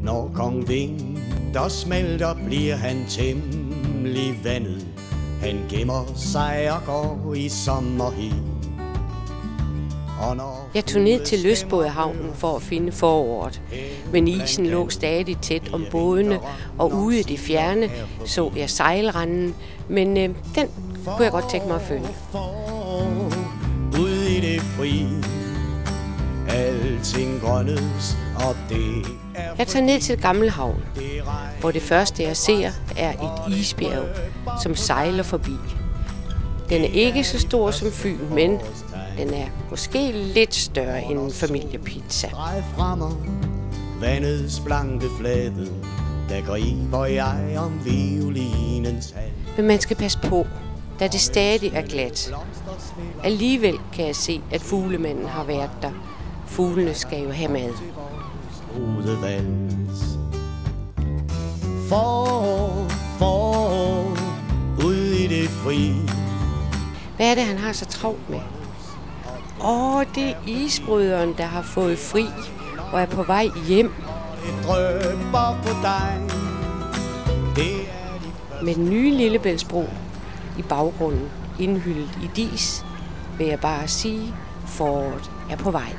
Når kong vinter smelter, bliver han temmelig vandet. Han gemmer sig og går i sommerhi. Jeg tog ned til lystbådehavnen for at finde foråret, men isen lå stadig tæt om bådene, og ude i det fjerne så jeg sejlranden, men den kunne jeg godt tænke mig at følge. Ude i det fri, alting grønnes, og det er... Jeg tager ned til Gammelhavn, hvor det første jeg ser er et isbjerg, som sejler forbi. Den er ikke så stor som Fyn, men den er måske lidt større end en familiepizza. Vandets blanke flade, der griber jeg om violinens hal. Men man skal passe på, da det stadig er glat. Alligevel kan jeg se, at fuglemanden har været der. Fuglene skal jo have mad. Forår, ud i det fri. Hvad er det, han har så travlt med? Det er isbryderen, der har fået fri og er på vej hjem. Med den nye Lillebæltsbro i baggrunden, indhyllet i dis, vil jeg bare sige, foråret er på vej.